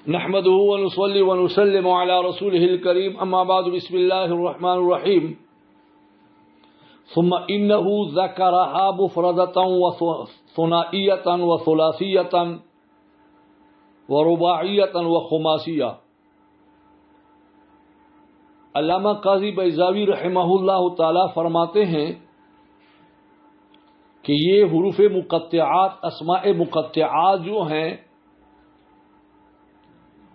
نحمده ونصلي ونسلم على رسوله الكريم اما بعد بسم الله الرحمن الرحيم ثم انه ذكرها مفردة وثنائية وثلاثية ورباعية وخماسية. علامہ قاضی بیضاوی رحمہ اللہ تعالی فرماتے ہیں کہ یہ حروف مقطعات اسماء مقطعات جو ہیں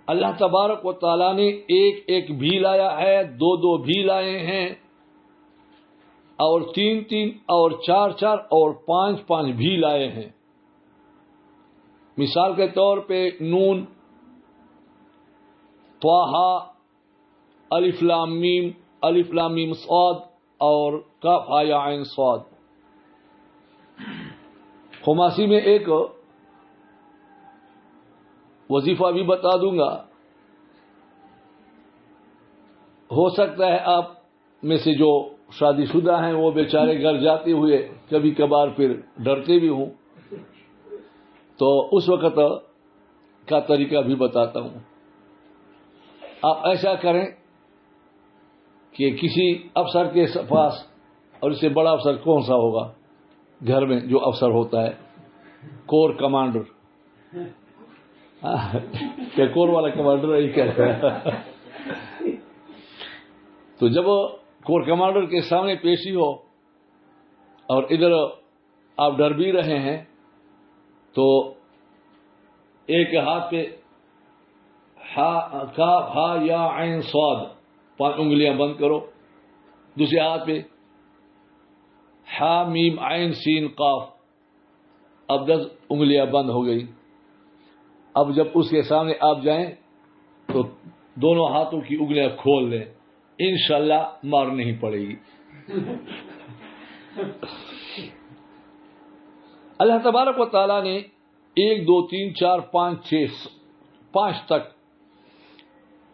اللہ تبارک و تعالیٰ نے ایک ایک بھی لایا ہے، دو دو بھی لائے ہیں، اور تین تین اور چار چار اور پانچ پانچ بھی لائے ہیں. مثال کے طور پہ نون، طٰہٰ، الف لام میم صاد اور کاف ہا یا عین صاد. خماسی میں ایک وظیفہ بھی بتا دوں گا، ہو سکتا ہے آپ میں سے جو شادی شدہ ہیں وہ بیچارے گھر جاتے ہوئے کبھی کبھار پھر ڈرتے بھی ہوں، تو اس وقت کا طریقہ بھی بتاتا ہوں. آپ ایسا کریں کہ کسی افسر کے پاس، اور اس سے بڑا افسر کون سا ہوگا گھر میں جو افسر ہوتا ہے، کور کمانڈر، کیا کور والا کمانڈر ہے کہتا ہے. تو جب کور کمانڈر کے سامنے پیشی ہو اور ادھر آپ ڈر بھی رہے ہیں، تو ایک ہاتھ پہ کاف ہا یا عین صاد 5 انگلیاں بند کرو، دوسرے ہاتھ پہ ہا میم عین سین قاف، اب 10 انگلیاں بند ہو گئی. اب جب اس کے سامنے آپ جائیں تو دونوں ہاتھوں کی انگلیاں کھول لیں، انشاءاللہ مار نہیں پڑے گی. اللہ تبارک و تعالیٰ نے 1 2 3 4 5 6 5 تک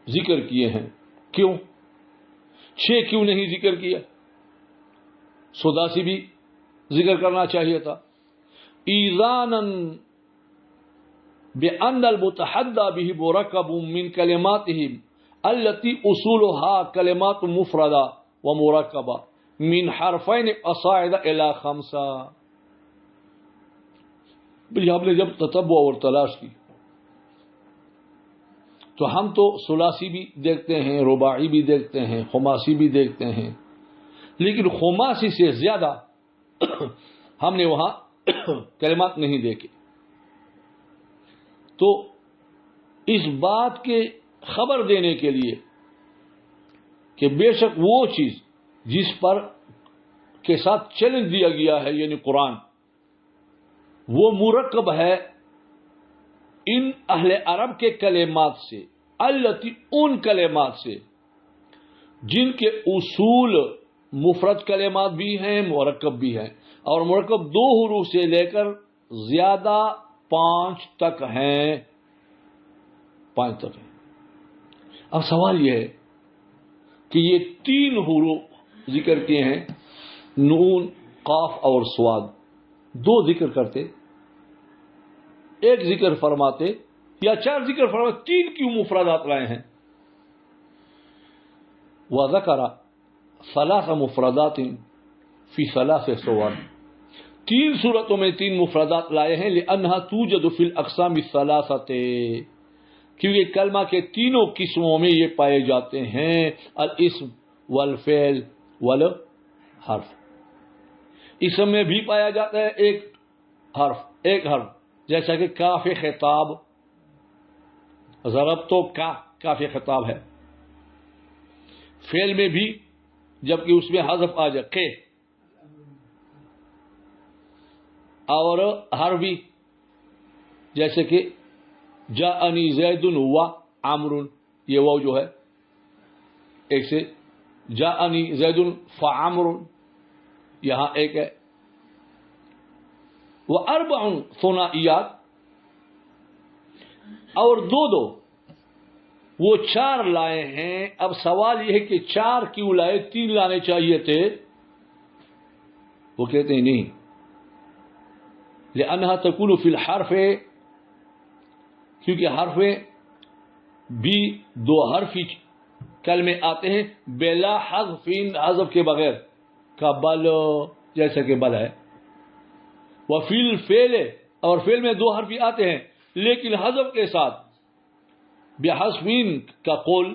ذکر کیے ہیں. کیوں 6 کیوں نہیں ذکر کیا؟ سداسی بھی ذکر کرنا چاہیے تھا. ایذاناً بأن المتحدى به مركب من كلماتهم التي اصولها كلمات مفردة ومركبة من حرفين أصاعد إلى 5. بھئی ہم نے جب تتبع اور تلاش کی تو ہم تو ثلاثی بھی دیکھتے ہیں، رباعی بھی دیکھتے ہیں، خماسی بھی دیکھتے ہیں، لیکن خماسی سے زیادہ ہم نے وہاں کلمات نہیں دیکھے. تو اس بات کے خبر دینے کے لیے کہ بے شک وہ چیز جس پر کے ساتھ چیلنج دیا گیا ہے، یعنی قرآن، وہ مرکب ہے ان اہل عرب کے کلمات سے، التی ان کلمات سے جن کے اصول مفرد کلمات بھی ہیں، مرکب بھی ہیں، اور مرکب 2 حروف سے لے کر زیادہ 5 تک ہیں. 5 تک ہیں. اب سوال یہ ہے کہ یہ 3 حروف ذکر کیے ہیں، نون، قاف اور صاد، 2 ذکر کرتے، 1 ذکر فرماتے، یا 4 ذکر فرماتے، 3 کیوں مفردات لائے ہیں؟ وذکر 3 مفردات فی 3 صور. 3 صورتوں میں 3 مفردات لائے ہیں. لأنہا توجد فی الاقسام الثلاثۃ، کیونکہ کلمہ کے تینوں قسموں میں یہ پائے جاتے ہیں، الاسم والفعل والحرف. اسم میں بھی پایا جاتا ہے ایک حرف، جیسا کہ کاف خطاب، ضرب تو کاف خطاب ہے. فعل میں بھی، جبکہ اس میں حذف آ جائے کہ، اور حرف بھی، جیسے کہ جاءنی زید و عمرو، یہ واو جو ہے ایک سے، جاءنی زید فعمر، یہاں ایک ہے. واربع ثنائیات، اور 2 وہ 4 لائے ہیں. اب سوال یہ ہے کہ 4 کیوں لائے؟ 3 لانے چاہیے تھے. وہ کہتے ہیں نہیں، لأنها تكون في الحرف، کیونکہ حرف بھی دو حرفی کلمے آتے ہیں بلا حذف، حذف کے بغیر، کا بل، جیسا کہ بل ہے. وفی الفعل، اور فعل میں دو حرفی آتے ہیں لیکن حذف کے ساتھ، بحذف کا قول.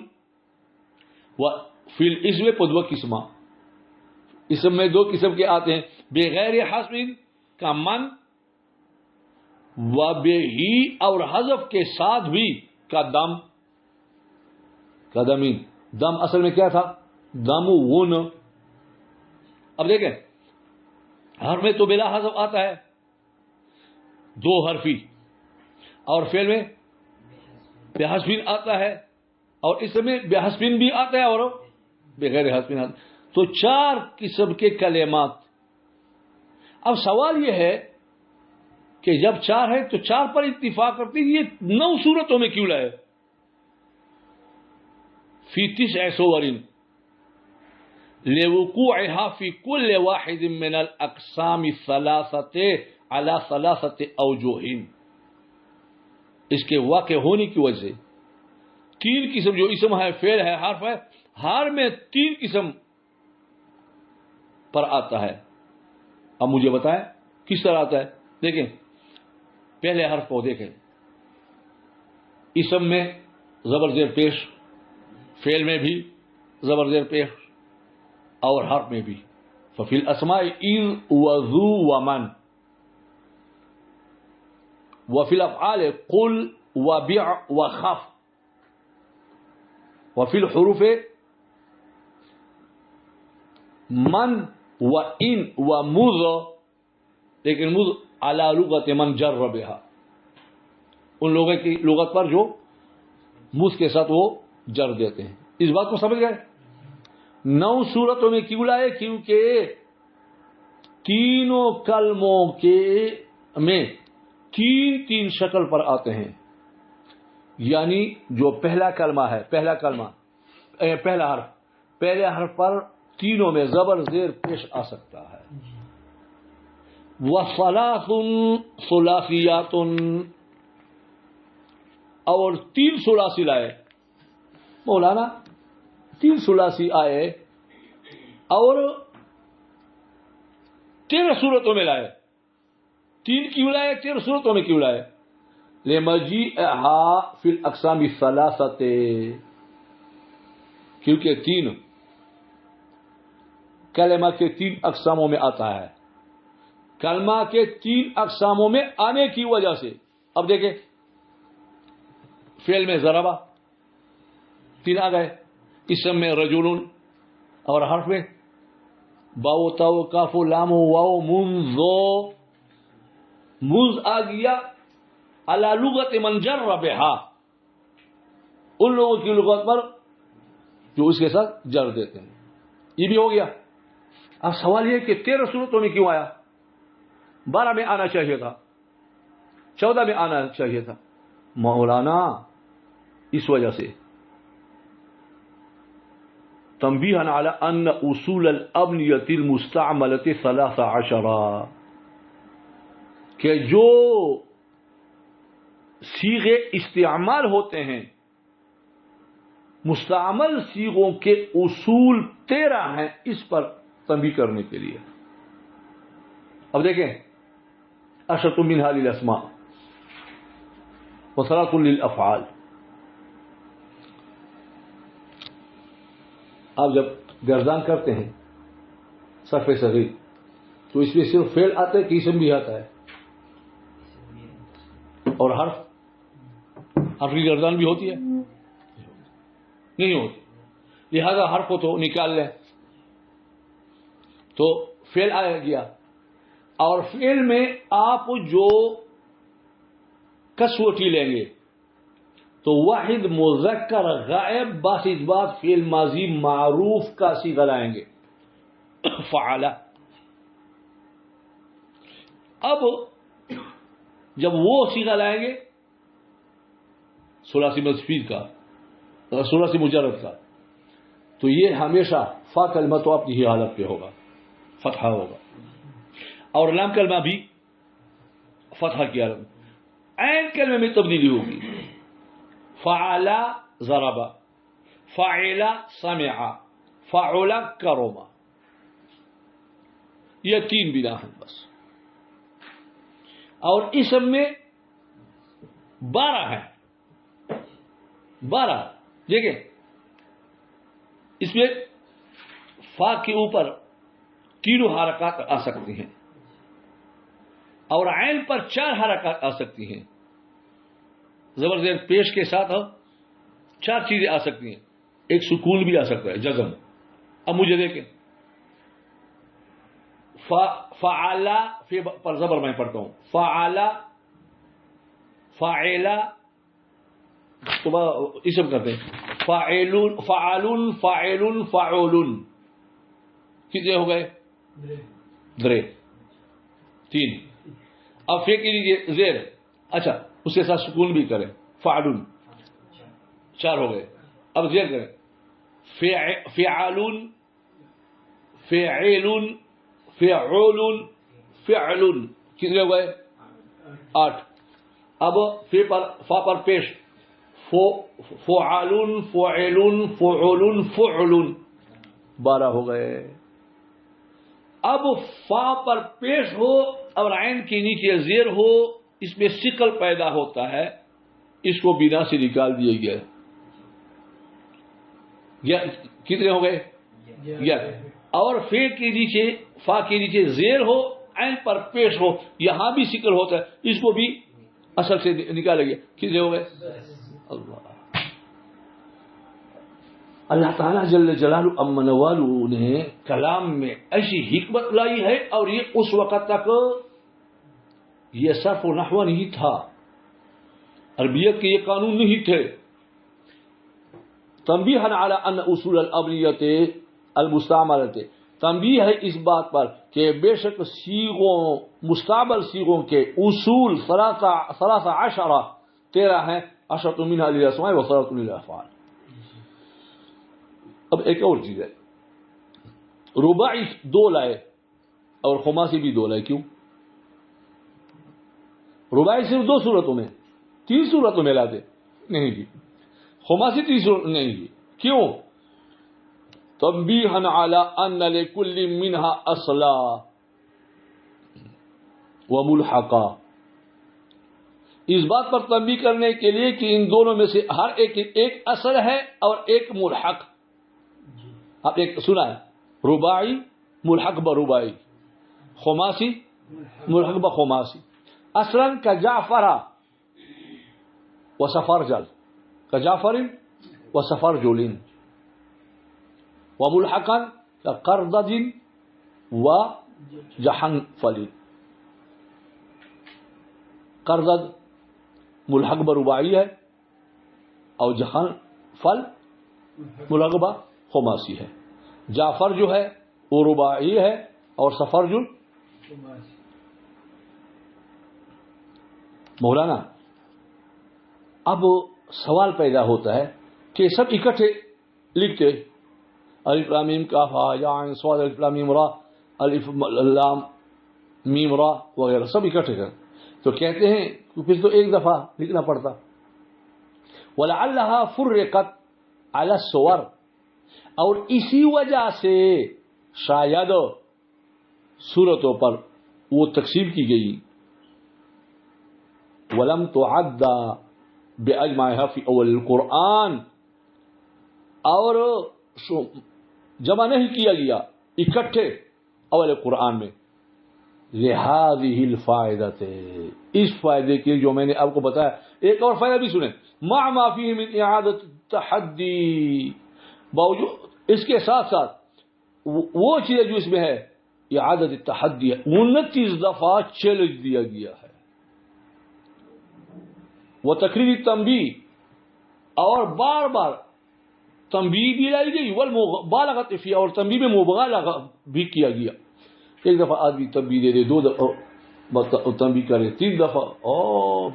وفی الاسم پدو قسمہ، اسم میں دو قسم کے آتے ہیں، بغیر حذف کا من، و بہی اور حذف کے ساتھ بھی کا دم، کا دمین. دم اصل میں کیا تھا؟ Them one. اب دیکھیں حرف میں تو بلا حذف آتا ہے دو حرفی، اور فعل میں بحذف آتا ہے، اور اس میں بحذف بھی آتا ہے اور بغیر حذف آتا ہے. تو چار قسم کے کلمات. اب سوال یہ ہے کہ جب چار ہے تو چار پر اتفاق کرتے ہیں، یہ 9 صورتوں میں کیوں لائے؟ فی 9 صور لوقوعها فی کل واحد من الاقسام الثلاثه على 3 اوجه. اس کے واقع ہونے کی وجہ سے 3 قسم، جو اسم ہے، فعل ہے، حرف ہے، ہر میں 3 قسم پر آتا ہے. اب مجھے بتائیں کس طرح آتا ہے. دیکھیں پہلے حرف کو دیکھیں، اسم میں زبر زیر پیش، فعل میں بھی زبر زیر پیش، اور حرف میں بھی. ففی الاسماء اذ وذو ومن، وفی الافعال قل وبع وخف، وفی الحروف من وان ومذ، لیکن مذ علی لغت من جر بها، ان لوگوں کی لغت پر جو مذ کے ساتھ وہ جر دیتے ہیں. اس بات کو سمجھ گئے؟ 9 صورتوں میں کیوں لائے؟ کیونکہ تینوں کلموں کے میں 3 شکل پر آتے ہیں. یعنی جو پہلا کلمہ ہے، پہلا حرف، پہلے حرف پر تینوں میں زبر زیر پیش آ سکتا ہے. وَثَلَاثٌ ثُلَاثِيَاتٌ، اور 3 ثلاثی لائے مولانا. 3 ثلاثی آئے اور 13 صورتوں میں لائے. 3 کیوں لائے؟ 13 صورتوں میں کیوں لائے؟ لِمَجِيئِهَا فِي الْأَقْسَامِ الثَّلَاثَةِ، کیونکہ 3 کلمہ کے 3 اقساموں میں آتا ہے. کلمہ کے 3 اقساموں میں آنے کی وجہ سے، اب دیکھیں فعل میں ضربہ 3 آ گئے، اسم میں رجل، اور حرف میں باو تاو کاف لام واو منذ، منذ آ گیا علی لغت من جر بها، ان لوگوں کی لغت پر جو اس کے ساتھ جر دیتے ہیں. یہ بھی ہو گیا. اب سوال یہ کہ 13 صورتوں میں کیوں آیا؟ 12 میں آنا چاہیے تھا، 14 میں آنا چاہیے تھا. مولانا اس وجہ سے تنبیہا علی ان اصول الابنیۃ المستعملۃ 13، کہ جو صیغے استعمال ہوتے ہیں، مستعمل صیغوں کے اصول 13 ہیں، اس پر تنبیہ کرنے کے لیے. اب دیکھیں عشرۃ منھا للاسماء وثلاث للافعال. آپ جب گردان کرتے ہیں صرف صغیر تو اس میں صرف فعل آتا ہے کہ اسم بھی آتا ہے؟ اور حرف کی گردان بھی ہوتی ہے؟ نہیں ہوتی. لہذا حرف کو تو نکال لیں تو فعل آ گیا. اور فعل میں آپ جو کسوٹی لیں گے تو واحد مذکر غائب باس اثبات فعل ماضی معروف کا صیغہ لائیں گے، فعل. اب جب وہ صیغہ لائیں گے ثلاثی مضفیر کا، ثلاثی مجرد کا، تو یہ ہمیشہ فا کلمہ تو اپنی ہی حالت پہ ہوگا، فتحہ ہوگا، اور لام کلمہ بھی فتحہ کی حالت. عین کلمے میں تبدیلی ہوگی. فعل ضرب، فعل سمع، فعل کرم، یہ 3 بنا ہیں بس. اور اسم میں 12 ہیں. 12 دیکھیں، اس میں فا کے اوپر تینوں حرکات آ سکتی ہیں اور عین پر 4 حرکات آ سکتی ہیں. زبر زیر پیش کے ساتھ 4 چیزیں آ سکتی ہیں. ایک سکون بھی آ سکتا ہے، جزم. اب مجھے دیکھیں، فعل پر زبر میں پڑھتا ہوں، فعل، فاعل، تو اسم کرتے ہیں، فاعل، فعل، فاعل، فاعل. کتنے ہو گئے؟ 3. اب فے کے لیجیے زیر، اچھا اس کے ساتھ سکون بھی کریں، فعل، 4 ہو گئے. اب زیر کریں، فعل، فعل، فعل، فعل. کتنے ہو گئے؟ 8. اب فا پر پیش، فعل، فعل، فعل، فعل، 12 ہو گئے. اب فا پر پیش ہو اور عین کے نیچے زیر ہو، اس میں ثقل پیدا ہوتا ہے، اس کو بنا سے نکال دیا گیا. کتنے ہو گئے؟ 11. اور فے کے نیچے، فا کے نیچے زیر ہو، عین پر پیش ہو، یہاں بھی ثقل ہوتا ہے، اس کو بھی اصل سے نکالا گیا. کتنے ہو گئے؟ اللہ تعالیٰ جل جلالہ امن والو نے کلام میں ایسی حکمت لائی ہے، اور یہ اس وقت تک یہ صرف و نحو نہیں تھا، عربیت کے یہ قانون نہیں تھے. تنبیہا علی ان اصول الابنیت المستعملۃ، تنبیہ ہے اس بات پر کہ بے شک صیغوں، مستعمل صیغوں کے اصول 13 ہیں، 10 منها للاسماء و3 للافعال. اب ایک اور چیز ہے، رباعی 2 لائے اور خماسی بھی 2 لائے. کیوں؟ رباعی صرف 2 صورتوں میں، 3 صورتوں میں لاتے نہیں جی. خماسی 3 صورت نہیں جی. کیوں؟ تنبیہا علی ان لکل منها اصلا وملحقا، اس بات پر تنبیہ کرنے کے لیے کہ ان دونوں میں سے ہر ایک اصل ہے اور ایک ملحق. آپ ایک سنا ہے، رباعی ملحق برباعی، خماسی ملحق بخماسی. اصلا کجعفر وسفرجل، کجعفر وسفرجل، وملحقا كقرضد وجحنفل. قرضد ملحق برباعی ہے اور جحنفل ملحق بخماسی ہے. جعفر جو ہے وہ رباعی ہے اور سفرجل. مولانا اب سوال پیدا ہوتا ہے کہ سب اکٹھے لکھتے، الف لام میم کاف ہا یا عین صاد الف لام میم را، الف لام میم را وغیرہ سب اکٹھے کر، تو کہتے ہیں کہ پھر تو ایک دفعہ لکھنا پڑتا. وَلَعَلَّهَا فُرِّقَتْ عَلَى الصُّوَرِ، اور اسی وجہ سے شاید صورتوں پر وہ تقسیم کی گئی. وَلَمْ تُعَدَّ بِأَجْمَعِهَا فِي أَوَّلِ الْقُرْآنِ، اور جمع نہیں کیا گیا اکٹھے اول قرآن میں. لِهَذِهِ الْفَائِدَةِ، اس فائدے کے جو میں نے آپ کو بتایا. ایک اور فائدہ بھی سنیں، مع ما فيه من اعادت التحدی، باوجود اس کے ساتھ ساتھ وہ چیز جو اس میں ہے اعادت التحدی، 29 دفعہ چیلنج دیا گیا ہے. وہ تقریر تنبیہ، اور بار بار تنبیہ بھی لائی گئی، والمبالغۃ فیہ، اور تنبیہ میں مبالغہ بھی کیا گیا. ایک دفعہ آدمی تنبیہ دے دے، 2 دفعہ تنبیہ کرے، 3 دفعہ، اور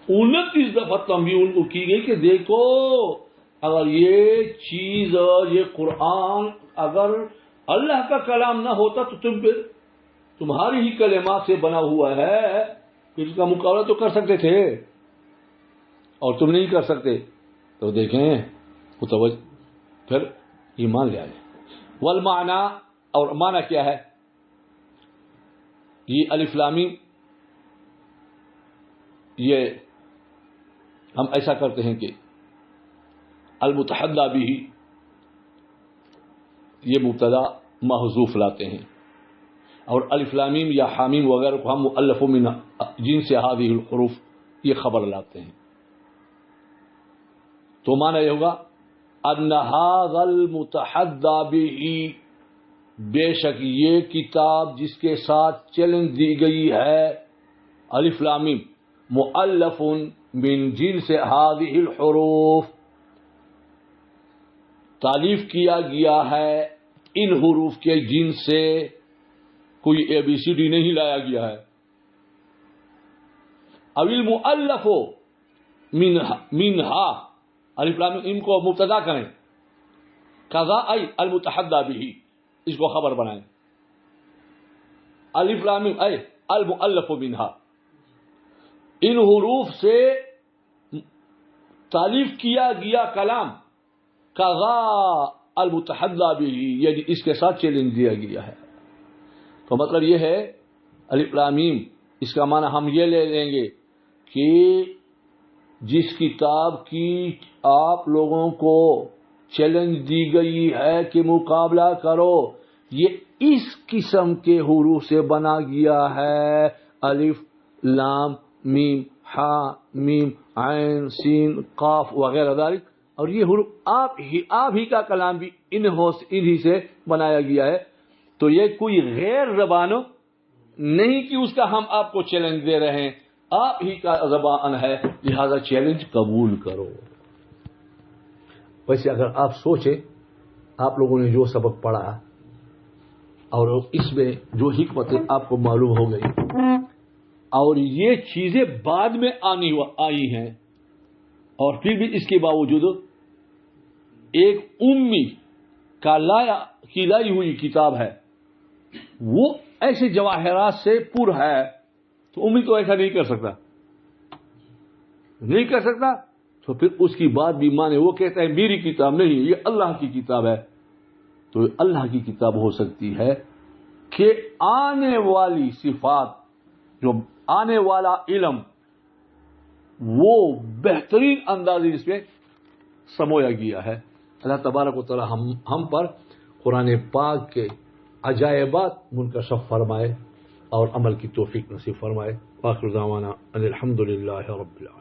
29 دفعہ تنبیہ ان کو کی گئی کہ دیکھو اگر یہ چیز، یہ قرآن اگر اللہ کا کلام نہ ہوتا تو تمہاری ہی کلمات سے بنا ہوا ہے، پھر اس کا مقابلہ تو کر سکتے تھے اور تم نہیں کر سکتے. تو دیکھیں پھر ایمان لے آئے. والمعنی، اور معنی کیا ہے؟ یہ الف لام میم، یہ ہم ایسا کرتے ہیں کہ المتحدی بھی یہ مبتدا محذوف لاتے ہیں، اور الف لام میم یا حامیم وغیرہ کو ہم مؤلف من جنس هذه الحروف یہ خبر لاتے ہیں. تو معنی یہ ہوگا ان هذا المتحدی به، بے شک یہ کتاب جس کے ساتھ چیلنج دی گئی ہے الف لام میم، مؤلف من جنس هذه الحروف، تالیف کیا گیا ہے ان حروف کے جنس سے، کوئی اے بی سی ڈی نہیں لایا گیا ہے. او المؤلف منہا، الف لام میم کو مبتدا کریں، قضا ای المتحدی به، اس کو خبر بنائیں. الف لام میم ای المؤلف منہا، ان حروف سے تالیف کیا گیا کلام، قضا المتحدی به، یعنی اس کے ساتھ چیلنج دیا گیا ہے. تو مطلب یہ ہے الف لام میم، اس کا معنی ہم یہ لے لیں گے کہ جس کتاب کی آپ لوگوں کو چیلنج دی گئی ہے کہ مقابلہ کرو، یہ اس قسم کے حروف سے بنا گیا ہے، الف لام میم ہا میم عین سین قاف وغیرہ ذالک، اور یہ حروف آپ ہی کا کلام بھی انہی سے بنایا گیا ہے. تو یہ کوئی غیر زبان نہیں کہ اس کا ہم آپ کو چیلنج دے رہے ہیں، آپ ہی کا زبان ہے، لہذا چیلنج قبول کرو. ویسے اگر آپ سوچیں، آپ لوگوں نے جو سبق پڑھا اور اس میں جو حکمتیں آپ کو معلوم ہو گئی، اور یہ چیزیں بعد میں آئی ہیں، اور پھر بھی اس کے باوجود ایک امی کی لائی ہوئی کتاب ہے، وہ ایسے جواہرات سے پر ہے، تو امی تو ایسا نہیں کر سکتا. تو پھر اس کی بات بھی مانے. وہ کہتا ہے میری کتاب نہیں، یہ اللہ کی کتاب ہے. تو اللہ کی کتاب ہو سکتی ہے کہ آنے والی صفات، جو آنے والا علم، وہ بہترین انداز اس پہ سمویا گیا ہے. اللہ تبارک و تعالی ہم پر قرآن پاک کے عجائبات منکشف فرمائے اور عمل کی توفیق نصیب فرمائے. آخر دعوانا ان الحمد للہ رب العالمین.